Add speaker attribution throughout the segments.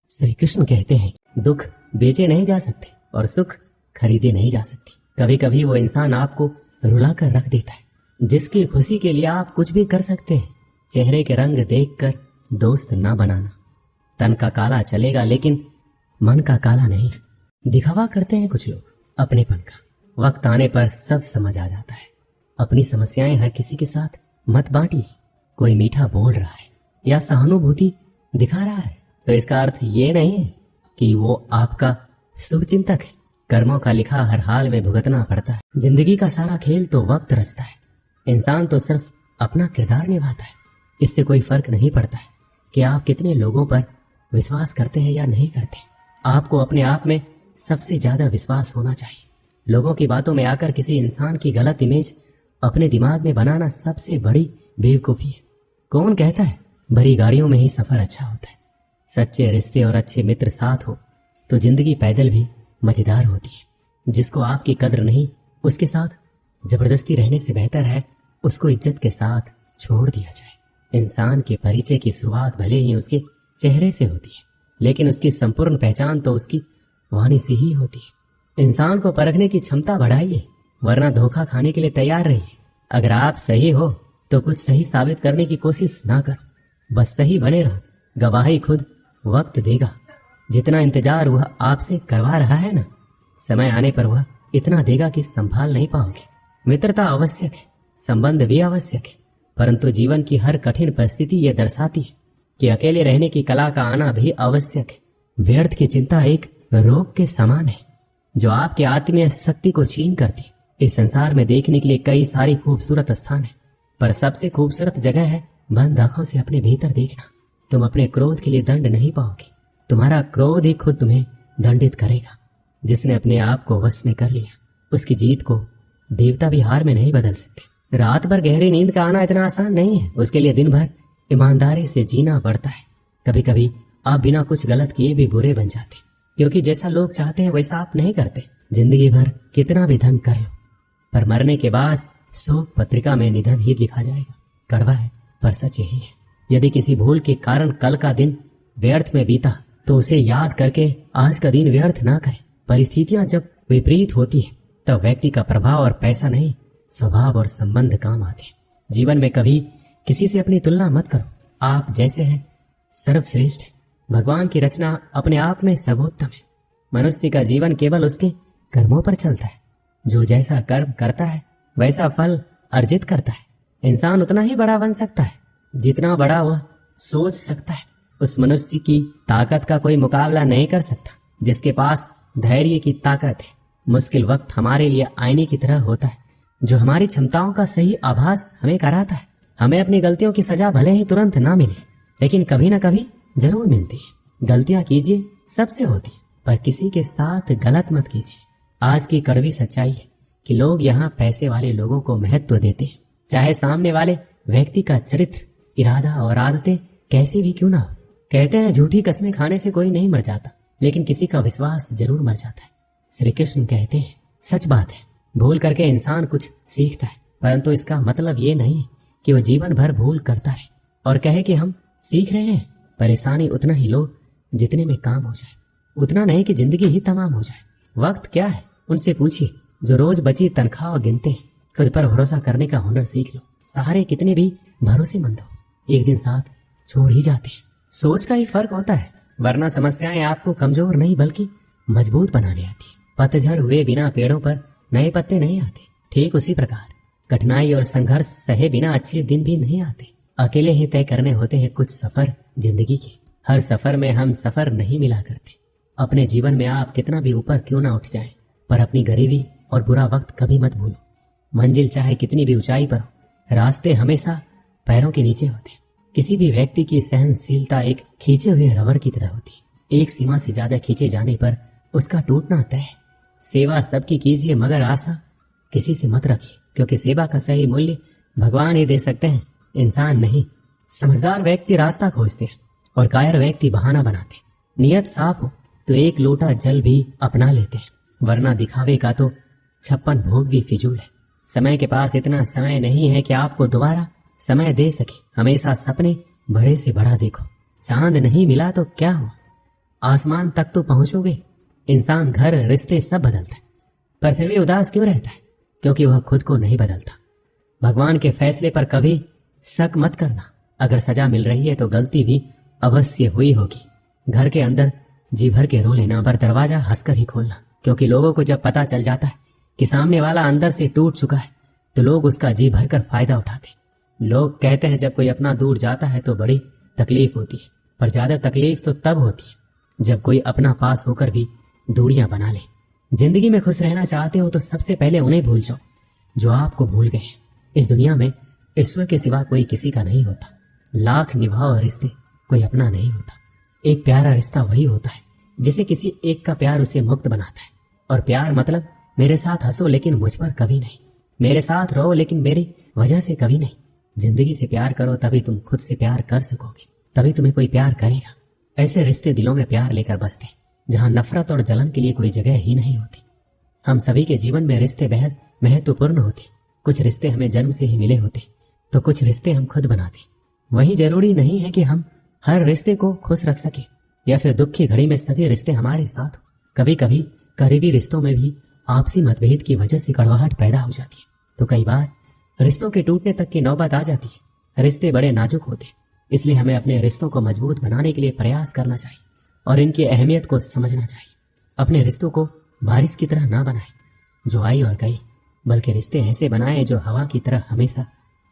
Speaker 1: श्री कृष्ण कहते हैं, दुख बेचे नहीं जा सकते और सुख खरीदे नहीं जा सकते। कभी कभी वो इंसान आपको रुला कर रख देता है जिसकी खुशी के लिए आप कुछ भी कर सकते हैं। चेहरे के रंग देखकर दोस्त ना बनाना। तन का काला चलेगा लेकिन मन का काला नहीं। दिखावा करते हैं कुछ लोग अपनेपन का, वक्त आने पर सब समझ आ जाता है। अपनी समस्याएं हर किसी के साथ मत बांटिए। कोई मीठा बोल रहा है या सहानुभूति दिखा रहा है तो इसका अर्थ ये नहीं है कि वो आपका शुभचिंतक है। कर्मों का लिखा हर हाल में भुगतना पड़ता है। जिंदगी का सारा खेल तो वक्त रचता है। इंसान तो सिर्फ अपना किरदार निभाता है। इससे कोई फर्क नहीं पड़ता है कि आप कितने लोगों पर विश्वास करते हैं या नहीं करते। आपको अपने आप में सबसे ज्यादा विश्वास होना चाहिए। लोगों की बातों में आकर किसी इंसान की गलत इमेज अपने दिमाग में बनाना सबसे बड़ी बेवकूफी है। कौन कहता है बड़ी गाड़ियों में ही सफर अच्छा होता है। सच्चे रिश्ते और अच्छे मित्र साथ हो तो जिंदगी पैदल भी मजेदार होती है। जिसको आपकी कद्र नहीं उसके साथ जबरदस्ती रहने से बेहतर है उसको इज्जत के साथ छोड़ दिया जाए। इंसान के परिचय की शुरुआत भले ही उसके चेहरे से होती है लेकिन उसकी संपूर्ण पहचान तो उसकी वाणी से ही होती है। इंसान को परखने की क्षमता बढ़ाइए वरना धोखा खाने के लिए तैयार रहिए। अगर आप सही हो तो कुछ सही साबित करने की कोशिश ना करो, बस सही बने रहो। गवाही खुद वक्त देगा। जितना इंतजार वह आपसे करवा रहा है ना, समय आने पर वह इतना देगा कि संभाल नहीं पाओगे। मित्रता आवश्यक है, संबंध भी आवश्यक है, परंतु जीवन की हर कठिन परिस्थिति ये दर्शाती है कि अकेले रहने की कला का आना भी आवश्यक है। व्यर्थ की चिंता एक रोग के समान है जो आपके आत्मीय शक्ति को छीन करती है। इस संसार में देखने के लिए कई सारी खूबसूरत स्थान है, पर सबसे खूबसूरत जगह है बंद आंखों से अपने भीतर देखना। तुम अपने क्रोध के लिए दंड नहीं पाओगे, तुम्हारा क्रोध ही खुद तुम्हें दंडित करेगा। जिसने अपने आप को वश में कर लिया उसकी जीत को देवता भी हार में नहीं बदल सकते। रात भर गहरी नींद का आना इतना आसान नहीं है, उसके लिए दिन भर ईमानदारी से जीना पड़ता है। कभी कभी आप बिना कुछ गलत किए भी बुरे बन जाते क्योंकि जैसा लोग चाहते हैं वैसा आप नहीं करते। जिंदगी भर कितना भी धन कर लो पर मरने के बाद शोक पत्रिका में निधन ही लिखा जाएगा। कड़वा है पर सच यही है। यदि किसी भूल के कारण कल का दिन व्यर्थ में बीता तो उसे याद करके आज का दिन व्यर्थ ना करें। परिस्थितियां जब विपरीत होती है तब व्यक्ति का प्रभाव और पैसा नहीं स्वभाव और संबंध काम आते हैं। जीवन में कभी किसी से अपनी तुलना मत करो। आप जैसे हैं सर्वश्रेष्ठ है। भगवान की रचना अपने आप में सर्वोत्तम है। मनुष्य का जीवन केवल उसके कर्मों पर चलता है। जो जैसा कर्म करता है वैसा फल अर्जित करता है। इंसान उतना ही बड़ा बन सकता है जितना बड़ा वह सोच सकता है। उस मनुष्य की ताकत का कोई मुकाबला नहीं कर सकता जिसके पास धैर्य की ताकत है। मुश्किल वक्त हमारे लिए आईने की तरह होता है जो हमारी क्षमताओं का सही आभास हमें कराता है। हमें अपनी गलतियों की सजा भले ही तुरंत ना मिले लेकिन कभी ना कभी जरूर मिलती है। गलतियां कीजिए, सबसे होती है, पर किसी के साथ गलत मत कीजिए। आज की कड़वी सच्चाई है कि लोग यहाँ पैसे वाले लोगों को महत्व देते हैं, चाहे सामने वाले व्यक्ति का चरित्र, इरादा और आदतें कैसी भी क्यों ना हो। कहते हैं झूठी कस्में खाने से कोई नहीं मर जाता लेकिन किसी का विश्वास जरूर मर जाता है। श्री कृष्ण कहते हैं, सच बात है, भूल करके इंसान कुछ सीखता है, परंतु इसका मतलब ये नहीं कि वो जीवन भर भूल करता रहे और कहे कि हम सीख रहे हैं। परेशानी उतना ही लो जितने में काम हो जाए, उतना नहीं कि जिंदगी ही तमाम हो जाए। वक्त क्या है उनसे पूछिए जो रोज बची तनख्वाह गिनते हैं। खुद पर भरोसा करने का हुनर सीख लो। सहारे कितने भी भरोसेमंद हो एक दिन साथ छोड़ ही जाते हैं। सोच का ही फर्क होता है, वरना समस्याएं आपको कमजोर नहीं बल्कि मजबूत बनाने आती है। पतझड़ हुए बिना पेड़ों पर नए पत्ते नहीं आते। ठीक उसी प्रकार कठिनाई और संघर्ष सहे बिना अच्छे दिन भी नहीं आते। अकेले ही तय करने होते हैं कुछ सफर जिंदगी के। हर सफर में हम सफर नहीं मिला करते। अपने जीवन में आप कितना भी ऊपर क्यों ना उठ जाएं, पर अपनी गरीबी और बुरा वक्त कभी मत भूलो। मंजिल चाहे कितनी भी ऊंचाई पर हो, रास्ते हमेशा पैरों के नीचे होते हैं। किसी भी व्यक्ति की सहनशीलता एक खींचे हुए रबर की तरह होती है। एक सीमा से ज्यादा खींचे जाने पर उसका टूटना तय है। सेवा सबकी कीजिए मगर आशा किसी से मत रखिए, क्योंकि सेवा का सही मूल्य भगवान ही दे सकते हैं, इंसान नहीं। समझदार व्यक्ति रास्ता खोजते हैं और कायर व्यक्ति बहाना बनाते हैं। नियत साफ हो तो एक लोटा जल भी अपना लेते हैं, वरना दिखावे का तो 56 भोग भी फिजूल है। समय के पास इतना समय नहीं है कि आपको दोबारा समय दे सके। हमेशा सपने बड़े से बड़ा देखो। चांद नहीं मिला तो क्या हुआ, आसमान तक तो पहुंचोगे। इंसान घर, रिश्ते सब बदलता है, पर फिर भी उदास क्यों रहता है? क्योंकि वह खुद को नहीं बदलता। भगवान के फैसले पर कभी शक मत करना। अगर सजा मिल रही है तो गलती भी अवश्य हुई होगी। घर के अंदर जी भर के रो लेना, पर दरवाजा हंसकर ही खोलना, क्योंकि लोगों को जब पता चल जाता है कि सामने वाला अंदर से टूट चुका है तो लोग उसका जी भर कर फायदा उठाते। लोग कहते हैं जब कोई अपना दूर जाता है तो बड़ी तकलीफ होती है, पर ज्यादा तकलीफ तो तब होती है जब कोई अपना पास होकर भी दूरियां बना ले। जिंदगी में खुश रहना चाहते हो तो सबसे पहले उन्हें भूल जाओ जो आपको भूल गए हैं। इस दुनिया में ईश्वर के सिवा कोई किसी का नहीं होता। लाख निभाओ रिश्ते, कोई अपना नहीं होता। एक प्यारा रिश्ता वही होता है जिसे किसी एक का प्यार उसे मुक्त बनाता है। और प्यार मतलब मेरे साथ हंसो लेकिन मुझ पर कभी नहीं, मेरे साथ रहो लेकिन मेरी वजह से कभी नहीं। जिंदगी से प्यार करो, तभी तुम खुद से प्यार कर सकोगे, तभी तुम्हें कोई प्यार करेगा। ऐसे रिश्ते दिलों में प्यार लेकर बसते हैं जहां नफरत और जलन के लिए कोई जगह ही नहीं होती। हम सभी के जीवन में रिश्ते बेहद महत्वपूर्ण होते। कुछ रिश्ते हमें जन्म से ही मिले होते तो कुछ रिश्ते हम खुद बनाते। वही जरूरी नहीं है कि हम हर रिश्ते को खुश रख सके या फिर दुख की घड़ी में सभी रिश्ते हमारे साथ हो। कभी कभी करीबी रिश्तों में भी आपसी मतभेद की वजह से कड़वाहट पैदा हो जाती है, तो कई बार रिश्तों के टूटने तक की नौबत आ जाती है। रिश्ते बड़े नाजुक होते, इसलिए हमें अपने रिश्तों को मजबूत बनाने के लिए प्रयास करना चाहिए और इनकी अहमियत को समझना चाहिए। अपने रिश्तों को बारिश की तरह ना बनाएं जो आई और गई, बल्कि रिश्ते ऐसे बनाएं जो हवा की तरह हमेशा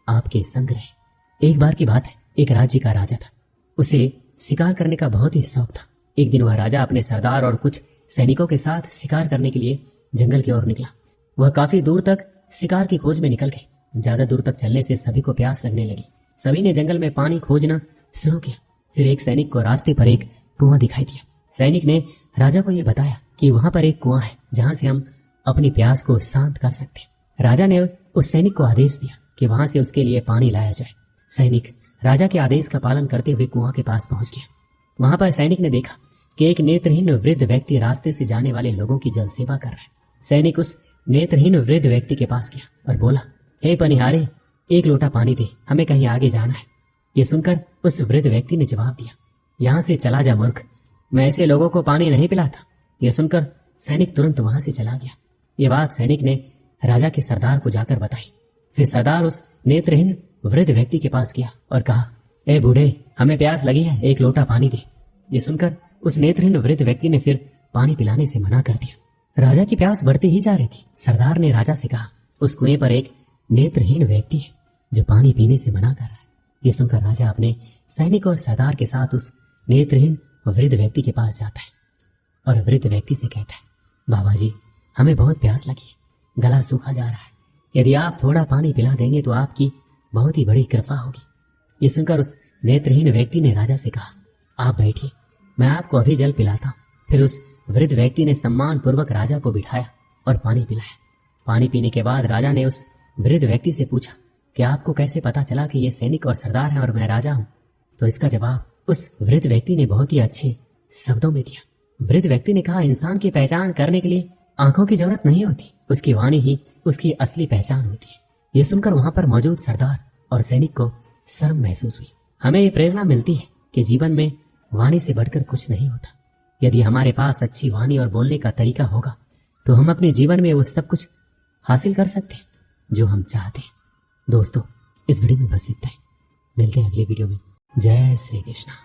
Speaker 1: आपके संग रहे। एक बार की बात है, एक राज्य का राजा था। उसे शिकार करने का बहुत ही शौक था। एक दिन वह राजा अपने सरदार और कुछ सैनिकों के साथ शिकार करने के लिए जंगल की ओर निकला। वह काफी दूर तक शिकार की खोज में निकल गए। ज्यादा दूर तक चलने से सभी को प्यास लगने लगी। सभी ने जंगल में पानी खोजना शुरू किया। फिर एक सैनिक को रास्ते पर एक कुआं दिखाई दिया। सैनिक ने राजा को यह बताया कि वहां पर एक कुआं है जहां से हम अपनी प्यास को शांत कर सकते हैं। राजा ने उस सैनिक को आदेश दिया कि वहां से उसके लिए पानी लाया जाए। सैनिक राजा के आदेश का पालन करते हुए कुआं के पास पहुंच गया। वहां पर सैनिक ने देखा कि एक नेत्रहीन वृद्ध व्यक्ति रास्ते से जाने वाले लोगों की जल सेवा कर रहा है। सैनिक उस नेत्रहीन वृद्ध व्यक्ति के पास गया और बोला, हे पनिहारे, एक लोटा पानी दे, हमें कहीं आगे जाना है। ये सुनकर उस वृद्ध व्यक्ति ने जवाब दिया, यहाँ से चला जा मूर्ख, मैं ऐसे लोगों को पानी नहीं पिलाता। यह सुनकर सैनिक तुरंत वहां से चला गया। ये बात सैनिक ने राजा के सरदार को जाकर बताई। फिर सरदार उस नेत्रहीन वृद्ध व्यक्ति के पास गया और कहा, ए बूढ़े, हमें प्यास लगी है, एक लोटा पानी दे। ये सुनकर उस नेत्रहीन वृद्ध व्यक्ति ने फिर पानी पिलाने से मना कर दिया। राजा की प्यास बढ़ती ही जा रही थी। सरदार ने राजा से कहा, उस कुएं पर एक नेत्रहीन व्यक्ति है जो पानी पीने से मना कर रहा है। ये सुनकर राजा अपने सैनिक और सरदार के साथ उस नेत्रहीन वृद्ध व्यक्ति के पास जाता है और वृद्ध व्यक्ति से कहता है, बाबा जी, हमें बहुत प्यास लगी है, गला सूखा जा रहा है, यदि आप थोड़ा पानी पिला देंगे तो आपकी बहुत ही बड़ी कृपा होगी। ये सुनकर उस नेत्रहीन व्यक्ति ने राजा से कहा, आप बैठिए, मैं आपको अभी जल पिलाता हूँ। फिर उस वृद्ध व्यक्ति ने सम्मान पूर्वक राजा को बिठाया और पानी पिलाया। पानी पीने के बाद राजा ने उस वृद्ध व्यक्ति से पूछा कि आपको कैसे पता चला कि ये सैनिक और सरदार हैं और मैं राजा हूँ? तो इसका जवाब उस वृद्ध व्यक्ति ने बहुत ही अच्छे शब्दों में दिया। वृद्ध व्यक्ति ने कहा, इंसान की पहचान करने के लिए आंखों की जरूरत नहीं होती, उसकी वाणी ही उसकी असली पहचान होती है। ये सुनकर वहां पर मौजूद सरदार और सैनिक को शर्म महसूस हुई। हमें ये प्रेरणा मिलती है कि जीवन में वाणी से बढ़कर कुछ नहीं होता। यदि हमारे पास अच्छी वाणी और बोलने का तरीका होगा तो हम अपने जीवन में वो सब कुछ हासिल कर सकते हैं जो हम चाहते हैं। दोस्तों, इस वीडियो में बस इतना ही। मिलते हैं अगले वीडियो में। जय श्री कृष्णा।